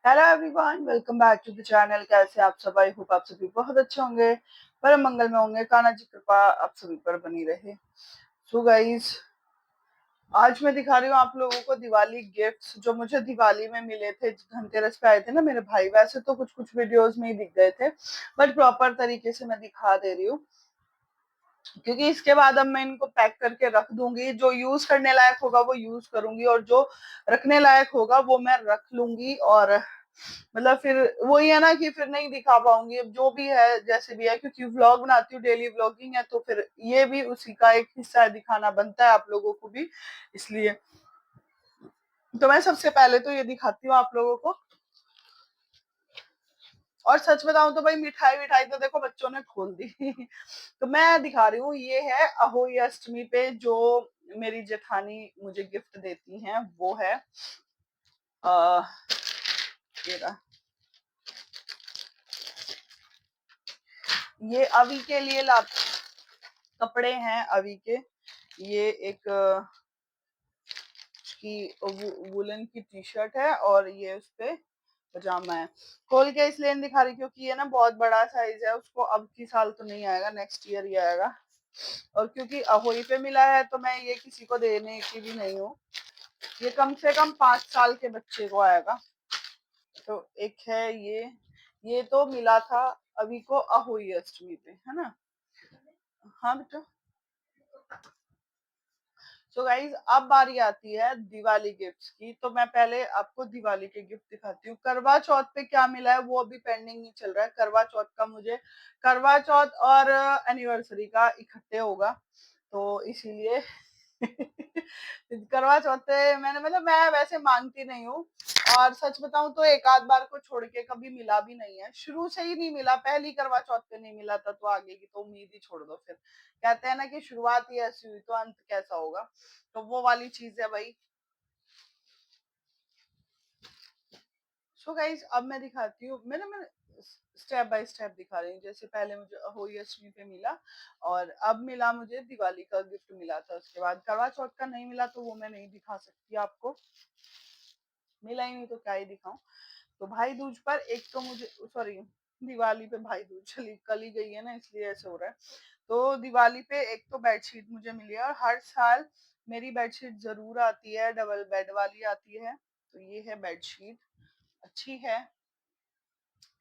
Hello everyone, welcome back to the channel. कैसे आप सब? आई होप आप सभी बहुत अच्छे होंगे, परम मंगल में होंगे। कान्हा जी कृपा आप सभी पर बनी रहे। सो गाइस, आज मैं दिखा रही हूँ आप लोगों को दिवाली गिफ्ट्स जो मुझे दिवाली में मिले थे। धनतेरस पे आए थे ना मेरे भाई। वैसे तो कुछ कुछ वीडियोस में ही दिख गए थे, बट प्रॉपर तरीके से मैं दिखा दे रही हूँ, क्योंकि इसके बाद अब मैं इनको पैक करके रख दूंगी। जो यूज करने लायक होगा वो यूज करूंगी, और जो रखने लायक होगा वो मैं रख लूंगी। और मतलब फिर वही है ना कि फिर नहीं दिखा पाऊंगी। अब जो भी है जैसे भी है, क्योंकि व्लॉग बनाती हूँ, डेली व्लॉगिंग है, तो फिर ये भी उसी का एक हिस्सा है, दिखाना बनता है आप लोगों को भी। इसलिए तो मैं सबसे पहले तो ये दिखाती हूँ आप लोगों को। और सच बताऊं तो भाई, मिठाई विठाई तो देखो बच्चों ने खोल दी। तो मैं दिखा रही हूँ, ये है अहोई अष्टमी पे जो मेरी जेठानी मुझे गिफ्ट देती हैं। वो है आ, ये रहा। ये अवी के लिए ला कपड़े हैं अवी के। ये एक की वुलन की टी शर्ट है, और ये उसपे पजामा है। खोल के इसलिए नहीं दिखा रही क्योंकि ये ना बहुत बड़ा साइज है, उसको अब की साल तो नहीं आएगा, नेक्स्ट ईयर ही आएगा। और क्योंकि अहोई पे मिला है तो मैं ये किसी को देने की भी नहीं हूँ। ये कम से कम 5 साल के बच्चे को आएगा। तो एक है ये तो मिला था अभी को अहोई अष्टमी पे, है ना। हाँ बेटा। सो गाइज, अब बारी आती है दिवाली गिफ्ट्स की। तो मैं पहले आपको दिवाली के गिफ्ट दिखाती हूँ। करवा चौथ पे क्या मिला है वो अभी पेंडिंग ही चल रहा है। करवा चौथ का मुझे, करवा चौथ और एनिवर्सरी का इकट्ठे होगा, तो इसीलिए करवा चौथ पे मैंने, मतलब मैं वैसे मांगती नहीं हूँ। और सच बताऊं तो एक आध बार को छोड़ के कभी मिला भी नहीं है, शुरू से ही नहीं मिला। पहली करवा चौथ पे नहीं मिला था, तो आगे की तो उम्मीद ही छोड़ दो फिर। कहते हैं ना कि शुरुआत ही ऐसी हुई तो अंत कैसा होगा। तो वो वाली चीज है भाई। सो गाइस, अब मैं दिखाती हूँ। मैं स्टेप बाय स्टेप दिखा रही हूँ। जैसे पहले मुझे होली अष्टमी पे मिला, और अब मिला मुझे दिवाली का गिफ्ट मिला था। उसके बाद करवा चौथ का नहीं मिला, तो वो मैं नहीं दिखा सकती आपको। मिला ही नहीं तो क्या ही दिखाऊं। तो भाई दूज पर एक तो मुझे, सॉरी, दिवाली पे भाई दूज चली कल ही गई है ना, इसलिए ऐसे हो रहा है। तो दिवाली पे एक तो बेडशीट मुझे मिली है, और हर साल मेरी बेडशीट जरूर आती है, डबल बेड वाली आती है। तो ये है बेडशीट, अच्छी है,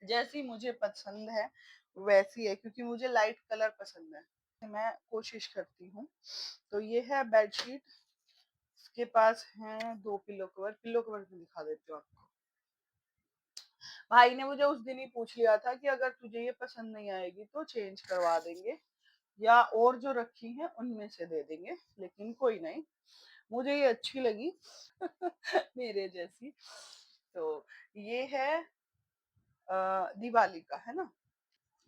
जैसी मुझे पसंद है वैसी है, क्योंकि मुझे लाइट कलर पसंद है, मैं कोशिश करती हूँ। तो ये है बेडशीट। इसके पास है 2 पिलो कवर। पिलो कवर भी दिखा देती हूँ आपको। भाई ने मुझे उस दिन ही पूछ लिया था कि अगर तुझे ये पसंद नहीं आएगी तो चेंज करवा देंगे, या और जो रखी हैं उनमें से दे देंगे, लेकिन कोई नहीं, मुझे ये अच्छी लगी। मेरे जैसी। तो ये है दिवाली का, है ना।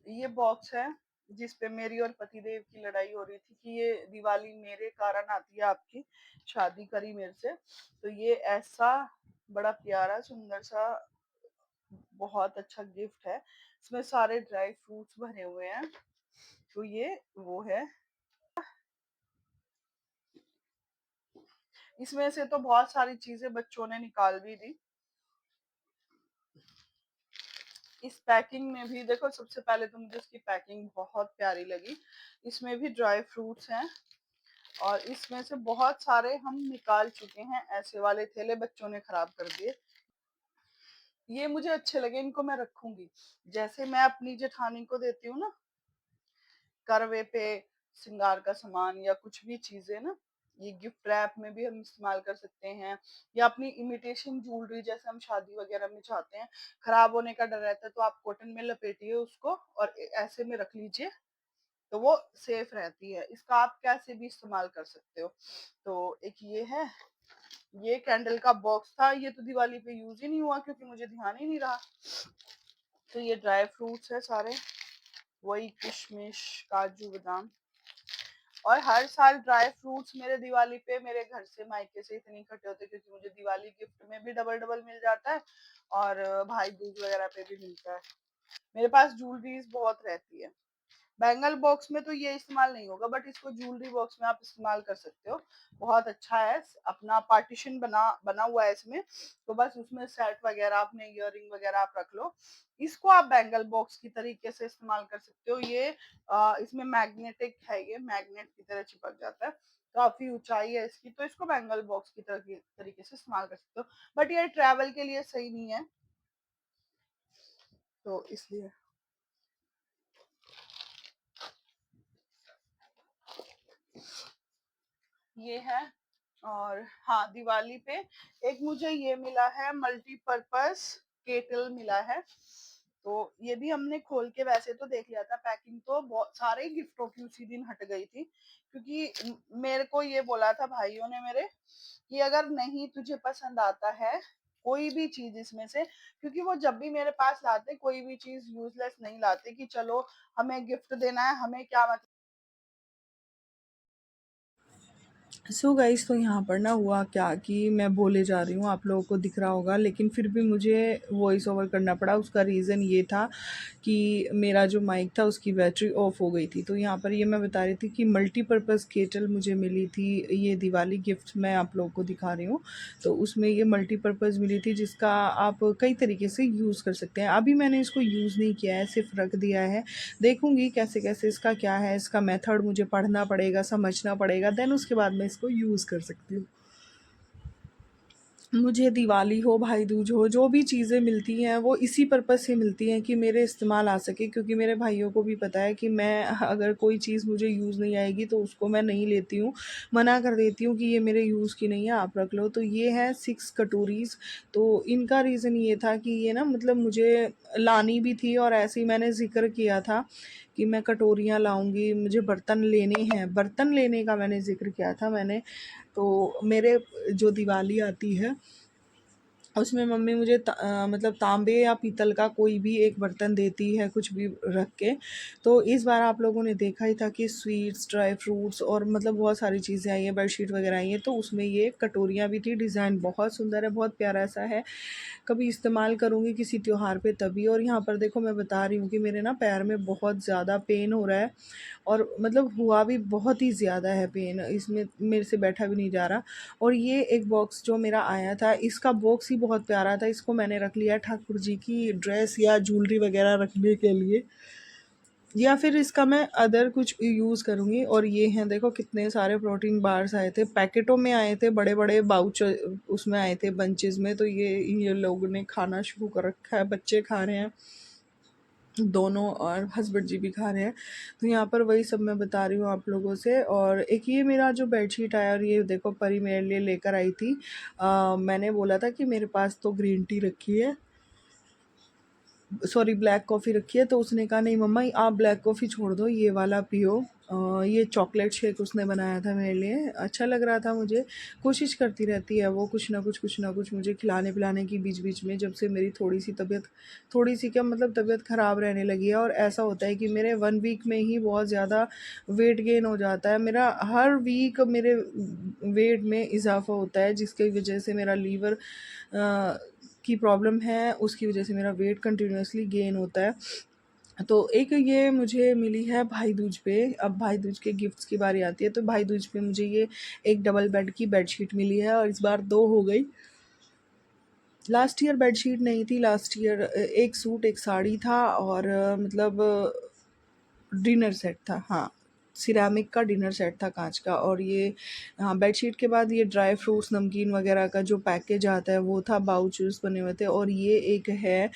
ये बॉक्स है जिसपे मेरी और पतिदेव की लड़ाई हो रही थी कि ये दिवाली मेरे कारण आती है, आपकी शादी करी मेरे से। तो ये ऐसा बड़ा प्यारा सुंदर सा बहुत अच्छा गिफ्ट है। इसमें सारे ड्राई फ्रूट्स भरे हुए हैं। तो ये वो है। इसमें से तो बहुत सारी चीजें बच्चों ने निकाल भी दी। इस पैकिंग में भी देखो, सबसे पहले तो मुझे इसकी पैकिंग बहुत प्यारी लगी। इसमें भी ड्राई फ्रूट्स हैं, और इसमें से बहुत सारे हम निकाल चुके हैं। ऐसे वाले थैले बच्चों ने खराब कर दिए। ये मुझे अच्छे लगे, इनको मैं रखूंगी। जैसे मैं अपनी जेठानी को देती हूँ ना करवे पे श्रृंगार का सामान या कुछ भी चीजें ना, ये गिफ्ट रैप में भी हम इस्तेमाल कर सकते हैं। या अपनी इमिटेशन ज्वेलरी, जैसे हम शादी वगैरह में चाहते हैं, खराब होने का डर रहता है, तो आप कॉटन में लपेटिए उसको और ऐसे में रख लीजिए, तो वो सेफ रहती है। इसका आप कैसे भी इस्तेमाल कर सकते हो। तो एक ये है। ये कैंडल का बॉक्स था, ये तो दिवाली पे यूज ही नहीं हुआ क्योंकि मुझे ध्यान ही नहीं रहा। तो ये ड्राई फ्रूट्स है सारे, वही किशमिश, काजू, बादाम। और हर साल ड्राई फ्रूट्स मेरे दिवाली पे मेरे घर से मायके से इतने इकट्ठे होते, क्योंकि मुझे दिवाली गिफ्ट में भी डबल डबल मिल जाता है, और भाई दूज वगैरह पे भी मिलता है। मेरे पास ज्वेलरीज बहुत रहती है। बैंगल बॉक्स में तो ये इस्तेमाल नहीं होगा, बट इसको ज्वेलरी बॉक्स में आप इस्तेमाल कर सकते हो। बहुत अच्छा है, अपना पार्टीशन बना बना हुआ है इसमें, तो बस उसमें सेट वगैरह, अपने इयररिंग वगैरह आप रख लो। इसको आप बैंगल बॉक्स की तरीके से इस्तेमाल कर सकते हो। ये इसमें मैग्नेटिक है, ये मैग्नेट की तरह चिपक जाता है, काफी ऊंचाई है इसकी, तो इसको बैंगल बॉक्स की तरीके से इस्तेमाल कर सकते हो। बट ये ट्रैवल के लिए सही नहीं है, तो इसलिए। ये है। और हाँ, दिवाली पे एक मुझे ये मिला है, मल्टीपर्पस केटल मिला है। तो ये भी हमने खोल के वैसे तो देख लिया था, पैकिंग तो बहुत सारे गिफ्टों की उसी दिन हट गई थी, क्योंकि मेरे को ये बोला था भाइयों ने मेरे, कि अगर नहीं तुझे पसंद आता है कोई भी चीज इसमें से, क्योंकि वो जब भी मेरे पास लाते कोई भी चीज यूजलेस नहीं लाते, कि चलो हमें गिफ्ट देना है, हमें क्या मतलब। सो गाइस, तो यहाँ पर ना हुआ क्या कि मैं बोले जा रही हूँ, आप लोगों को दिख रहा होगा, लेकिन फिर भी मुझे वॉइस ओवर करना पड़ा। उसका रीज़न ये था कि मेरा जो माइक था उसकी बैटरी ऑफ हो गई थी। तो यहाँ पर ये मैं बता रही थी कि मल्टीपर्पज़ केटल मुझे मिली थी, ये दिवाली गिफ्ट मैं आप लोगों को दिखा रही हूँ। तो उसमें ये मल्टीपर्पज़ मिली थी, जिसका आप कई तरीके से यूज़ कर सकते हैं। अभी मैंने इसको यूज़ नहीं किया है, सिर्फ रख दिया है। देखूंगी कैसे कैसे इसका क्या है, इसका मेथड मुझे पढ़ना पड़ेगा, समझना पड़ेगा, देन उसके बाद मैं इसको यूज़ कर सकती हूँ। मुझे दिवाली हो, भाई दूज हो, जो भी चीज़ें मिलती हैं वो इसी पर्पज़ से मिलती हैं कि मेरे इस्तेमाल आ सके, क्योंकि मेरे भाइयों को भी पता है कि मैं अगर कोई चीज़ मुझे यूज़ नहीं आएगी तो उसको मैं नहीं लेती हूँ, मना कर देती हूँ कि ये मेरे यूज़ की नहीं है, आप रख लो। तो ये है 6 कटोरीज़। तो इनका रीज़न ये था कि ये ना मतलब मुझे लानी भी थी, और ऐसे ही मैंने ज़िक्र किया था कि मैं कटोरियाँ लाऊंगी, मुझे बर्तन लेने हैं, बर्तन लेने का मैंने ज़िक्र किया था मैंने। तो मेरे जो दिवाली आती है उसमें मम्मी मुझे मतलब तांबे या पीतल का कोई भी एक बर्तन देती है, कुछ भी रख के। तो इस बार आप लोगों ने देखा ही था कि स्वीट्स, ड्राई फ्रूट्स और मतलब बहुत सारी चीज़ें आई हैं, बेडशीट वगैरह आई हैं। तो उसमें ये कटोरियाँ भी थी, डिज़ाइन बहुत सुंदर है, बहुत प्यारा सा है। कभी इस्तेमाल करूँगी किसी त्योहार पे तभी। और यहाँ पर देखो, मैं बता रही हूँ कि मेरे ना पैर में बहुत ज़्यादा पेन हो रहा है, और मतलब हुआ भी बहुत ही ज़्यादा है पेन, इसमें मेरे से बैठा भी नहीं जा रहा। और ये एक बॉक्स जो मेरा आया था, इसका बॉक्स ही बहुत प्यारा था, इसको मैंने रख लिया ठाकुर जी की ड्रेस या ज्वेलरी वगैरह रखने के लिए, या फिर इसका मैं अदर कुछ यूज़ करूँगी। और ये हैं, देखो कितने सारे प्रोटीन बार्स आए थे, पैकेटों में आए थे, बड़े बड़े बाउच उसमें आए थे, बंचेस में। तो ये लोगों ने खाना शुरू कर रखा है, बच्चे खा रहे हैं दोनों, और हस्बैंड जी भी खा रहे हैं। तो यहाँ पर वही सब मैं बता रही हूँ आप लोगों से। और एक ये मेरा जो बेडशीट आया, और ये देखो परी मेरे लिए लेकर आई थी। मैंने बोला था कि मेरे पास तो ग्रीन टी रखी है, सॉरी ब्लैक कॉफ़ी रखी है। तो उसने कहा नहीं मम्मा, आप ब्लैक कॉफ़ी छोड़ दो, ये वाला पियो। ये चॉकलेट शेक उसने बनाया था मेरे लिए, अच्छा लग रहा था मुझे। कोशिश करती रहती है वो कुछ ना कुछ मुझे खिलाने पिलाने की, बीच बीच में, जब से मेरी थोड़ी सी तबीयत, थोड़ी सी क्या मतलब तबीयत ख़राब रहने लगी है। और ऐसा होता है कि मेरे 1 वीक में ही बहुत ज़्यादा वेट गेन हो जाता है मेरा, हर वीक मेरे वेट में इजाफा होता है, जिसकी वजह से मेरा लीवर की प्रॉब्लम है, उसकी वजह से मेरा वेट कंटिन्यूअसली गेन होता है। तो एक ये मुझे मिली है भाई दूज पे। अब भाई दूज के गिफ्ट्स की बारी आती है, तो भाई दूज पे मुझे ये एक डबल बेड की बेडशीट मिली है, और इस बार 2 हो गई। लास्ट ईयर बेडशीट नहीं थी, लास्ट ईयर एक सूट एक साड़ी था, और मतलब डिनर सेट था, हाँ, सिरेमिक का डिनर सेट था, कांच का। और ये हाँ, बेडशीट के बाद ये ड्राई फ्रूट्स, नमकीन वगैरह का जो पैकेज आता है वो था, बाउचेस बने हुए थे। और ये एक है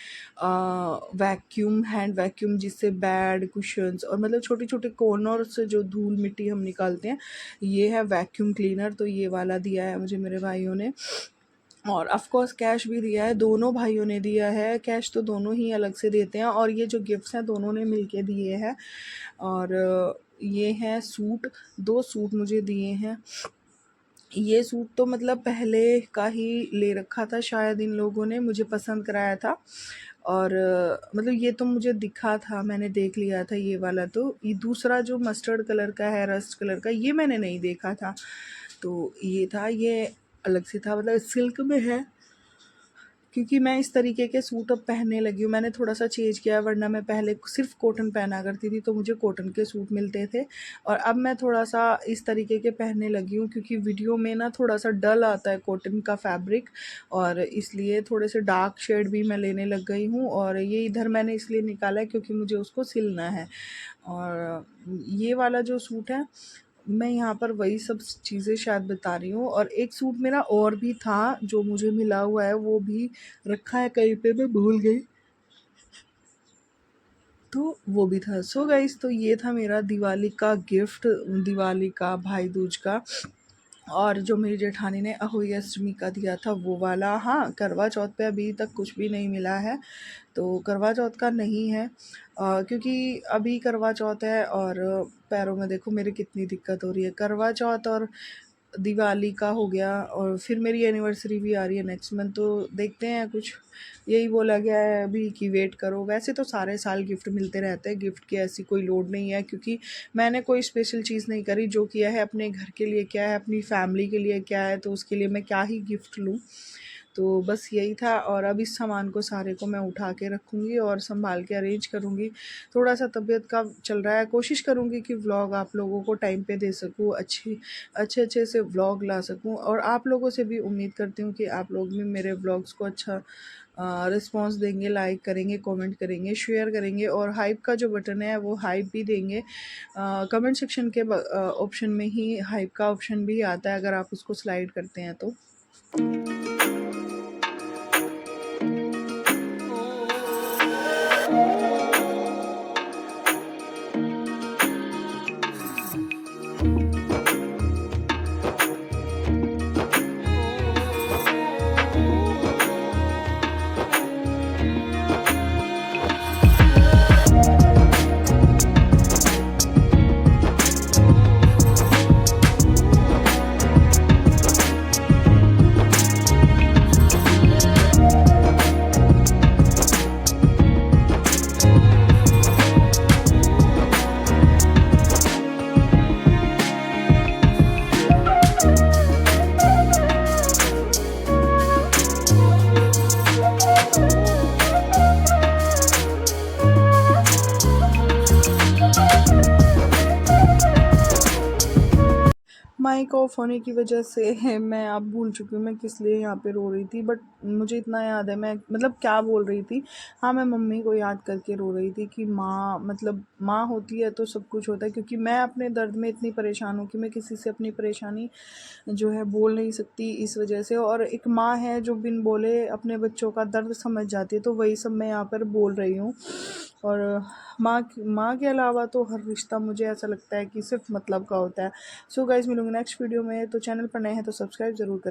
वैक्यूम, हैंड वैक्यूम, जिससे बेड कुशन्स और मतलब छोटे छोटे कॉर्नर से जो धूल मिट्टी हम निकालते हैं, ये है वैक्यूम क्लीनर। तो ये वाला दिया है मुझे मेरे भाइयों ने। और ऑफ कोर्स कैश भी दिया है, दोनों भाइयों ने दिया है, कैश तो दोनों ही अलग से देते हैं। और ये जो गिफ्ट्स हैं दोनों ने मिलके दिए हैं। और ये हैं सूट, 2 सूट मुझे दिए हैं। ये सूट तो मतलब पहले का ही ले रखा था शायद, इन लोगों ने मुझे पसंद कराया था। और मतलब ये तो मुझे दिखा था, मैंने देख लिया था ये वाला। तो ये दूसरा जो मस्टर्ड कलर का है, रस्ट कलर का, ये मैंने नहीं देखा था। तो ये था, ये अलग से था, मतलब सिल्क में है। क्योंकि मैं इस तरीके के सूट अब पहनने लगी हूँ। मैंने थोड़ा सा चेंज किया है, वरना मैं पहले सिर्फ कॉटन पहना करती थी तो मुझे कॉटन के सूट मिलते थे, और अब मैं थोड़ा सा इस तरीके के पहनने लगी हूँ क्योंकि वीडियो में ना थोड़ा सा डल आता है कॉटन का फैब्रिक, और इसलिए थोड़े से डार्क शेड भी मैं लेने लग गई हूँ। और ये इधर मैंने इसलिए निकाला है क्योंकि मुझे उसको सिलना है। और ये वाला जो सूट है, मैं यहाँ पर वही सब चीज़ें शायद बता रही हूँ। और एक सूट मेरा और भी था जो मुझे मिला हुआ है, वो भी रखा है कहीं पे, मैं भूल गई, तो वो भी था। सो गाइस, तो ये था मेरा दिवाली का गिफ्ट, दिवाली का, भाई दूज का। और जो मेरी जेठानी ने अहोई अष्टमी का दिया था वो वाला। हाँ, करवा चौथ पे अभी तक कुछ भी नहीं मिला है, तो करवा चौथ का नहीं है, क्योंकि अभी करवा चौथ है और पैरों में देखो मेरे कितनी दिक्कत हो रही है। करवा चौथ और दिवाली का हो गया, और फिर मेरी एनिवर्सरी भी आ रही है नेक्स्ट मंथ, तो देखते हैं। कुछ यही बोला गया है अभी कि वेट करो। वैसे तो सारे साल गिफ्ट मिलते रहते हैं, गिफ्ट की ऐसी कोई लोड नहीं है, क्योंकि मैंने कोई स्पेशल चीज़ नहीं करी। जो किया है अपने घर के लिए क्या है, अपनी फैमिली के लिए क्या है, तो उसके लिए मैं क्या ही गिफ्ट लूँ। तो बस यही था। और अब इस सामान को सारे को मैं उठा के रखूँगी और संभाल के अरेंज करूँगी। थोड़ा सा तबीयत का चल रहा है, कोशिश करूँगी कि व्लॉग आप लोगों को टाइम पे दे सकूँ, अच्छे से व्लॉग ला सकूँ। और आप लोगों से भी उम्मीद करती हूँ कि आप लोग भी मेरे व्लॉग्स को अच्छा रिस्पॉन्स देंगे, लाइक करेंगे, कमेंट करेंगे, शेयर करेंगे, और हाइप का जो बटन है वो हाइप भी देंगे। कमेंट सेक्शन के ऑप्शन में ही हाइप का ऑप्शन भी आता है, अगर आप उसको स्लाइड करते हैं तो। माइक ऑफ होने की वजह से मैं अब भूल चुकी हूँ मैं किस लिए यहाँ पे रो रही थी, बट मुझे इतना याद है मैं मतलब क्या बोल रही थी। हाँ, मैं मम्मी को याद करके रो रही थी कि माँ, मतलब माँ होती है तो सब कुछ होता है, क्योंकि मैं अपने दर्द में इतनी परेशान हूँ कि मैं किसी से अपनी परेशानी जो है बोल नहीं सकती इस वजह से। और एक माँ है जो बिन बोले अपने बच्चों का दर्द समझ जाती है, तो वही सब मैं यहाँ पर बोल रही हूँ। और माँ के अलावा तो हर रिश्ता मुझे ऐसा लगता है कि सिर्फ मतलब का होता है। सो गाइज, मिलूंगी नेक्स्ट वीडियो में। तो चैनल पर नए हैं तो सब्सक्राइब ज़रूर करें।